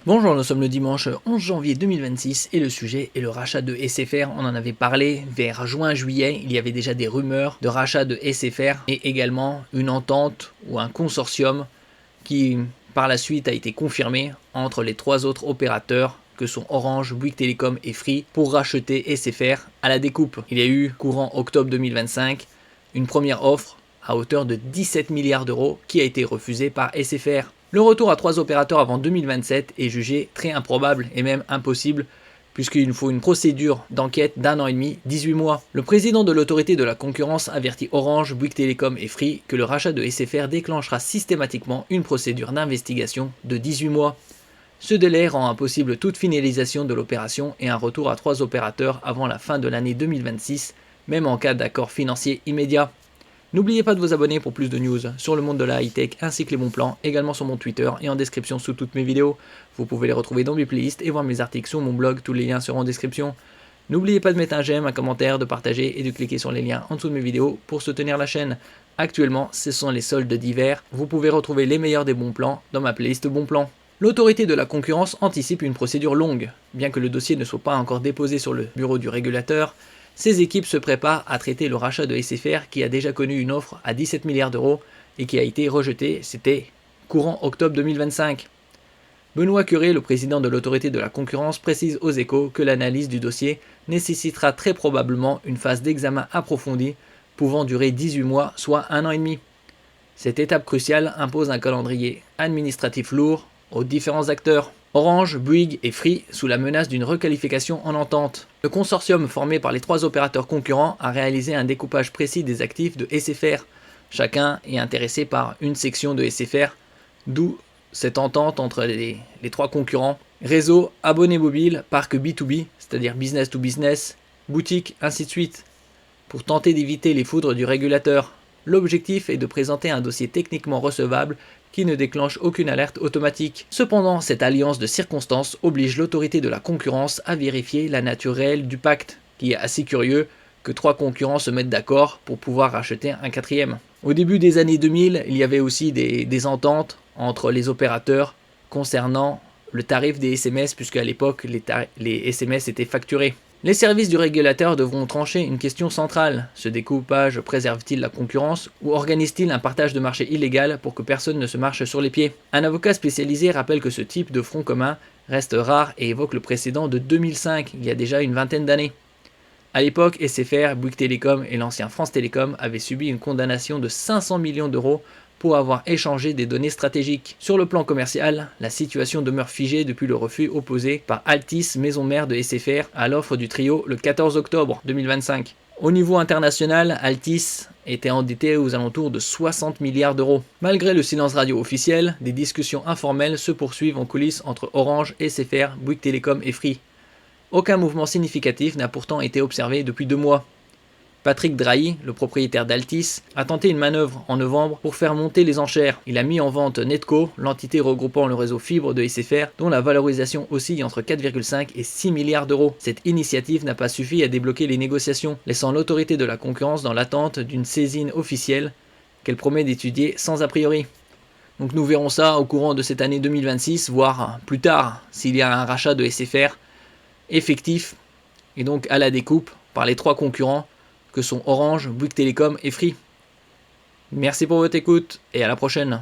Bonjour, nous sommes le dimanche 11 janvier 2026 et le sujet est le rachat de SFR. On en avait parlé vers juin-juillet, il y avait déjà des rumeurs de rachat de SFR et également une entente ou un consortium qui par la suite a été confirmé entre les trois autres opérateurs que sont Orange, Bouygues Telecom et Free pour racheter SFR à la découpe. Il y a eu courant octobre 2025 une première offre à hauteur de 17 milliards d'euros qui a été refusée par SFR. Le retour à trois opérateurs avant 2027 est jugé très improbable et même impossible puisqu'il nous faut une procédure d'enquête d'1 an et demi, 18 mois. Le président de l'autorité de la concurrence avertit Orange, Bouygues Telecom et Free que le rachat de SFR déclenchera systématiquement une procédure d'investigation de 18 mois. Ce délai rend impossible toute finalisation de l'opération et un retour à trois opérateurs avant la fin de l'année 2026, même en cas d'accord financier immédiat. N'oubliez pas de vous abonner pour plus de news sur le monde de la high-tech ainsi que les bons plans, également sur mon Twitter et en description sous toutes mes vidéos. Vous pouvez les retrouver dans mes playlists et voir mes articles sur mon blog, tous les liens seront en description. N'oubliez pas de mettre un j'aime, un commentaire, de partager et de cliquer sur les liens en dessous de mes vidéos pour soutenir la chaîne. Actuellement, ce sont les soldes d'hiver, vous pouvez retrouver les meilleurs des bons plans dans ma playlist bons plans. L'autorité de la concurrence anticipe une procédure longue. Bien que le dossier ne soit pas encore déposé sur le bureau du régulateur, ces équipes se préparent à traiter le rachat de SFR qui a déjà connu une offre à 17 milliards d'euros et qui a été rejetée, c'était courant octobre 2025. Benoît Curé, le président de l'autorité de la concurrence, précise aux Échos que l'analyse du dossier nécessitera très probablement une phase d'examen approfondie pouvant durer 18 mois, soit 1 an et demi. Cette étape cruciale impose un calendrier administratif lourd aux différents acteurs. Orange, Bouygues et Free sous la menace d'une requalification en entente. Le consortium formé par les trois opérateurs concurrents a réalisé un découpage précis des actifs de SFR. Chacun est intéressé par une section de SFR, d'où cette entente entre les trois concurrents. Réseau, abonnés mobiles, parc B2B, c'est-à-dire business to business, boutique, ainsi de suite, pour tenter d'éviter les foudres du régulateur. L'objectif est de présenter un dossier techniquement recevable qui ne déclenche aucune alerte automatique. Cependant, cette alliance de circonstances oblige l'autorité de la concurrence à vérifier la nature réelle du pacte, qui est assez curieux que trois concurrents se mettent d'accord pour pouvoir racheter un quatrième. Au début des années 2000, il y avait aussi des ententes entre les opérateurs concernant le tarif des SMS, puisque à l'époque, les SMS étaient facturés. Les services du régulateur devront trancher une question centrale. Ce découpage préserve-t-il la concurrence ou organise-t-il un partage de marché illégal pour que personne ne se marche sur les pieds? Un avocat spécialisé rappelle que ce type de front commun reste rare et évoque le précédent de 2005, il y a déjà une vingtaine d'années. À l'époque, SFR, Bouygues Telecom et l'ancien France Télécom avaient subi une condamnation de 500 millions d'euros pour avoir échangé des données stratégiques. Sur le plan commercial, la situation demeure figée depuis le refus opposé par Altice, maison mère de SFR, à l'offre du trio le 14 octobre 2025. Au niveau international, Altice était endetté aux alentours de 60 milliards d'euros. Malgré le silence radio officiel, des discussions informelles se poursuivent en coulisses entre Orange, SFR, Bouygues Telecom et Free. Aucun mouvement significatif n'a pourtant été observé depuis 2 mois. Patrick Drahi, le propriétaire d'Altis, a tenté une manœuvre en novembre pour faire monter les enchères. Il a mis en vente Netco, l'entité regroupant le réseau fibre de SFR, dont la valorisation oscille entre 4,5 et 6 milliards d'euros. Cette initiative n'a pas suffi à débloquer les négociations, laissant l'autorité de la concurrence dans l'attente d'une saisine officielle qu'elle promet d'étudier sans a priori. Donc nous verrons ça au courant de cette année 2026, voire plus tard, s'il y a un rachat de SFR effectif, et donc à la découpe par les trois concurrents que sont Orange, Bouygues Telecom et Free. Merci pour votre écoute et à la prochaine.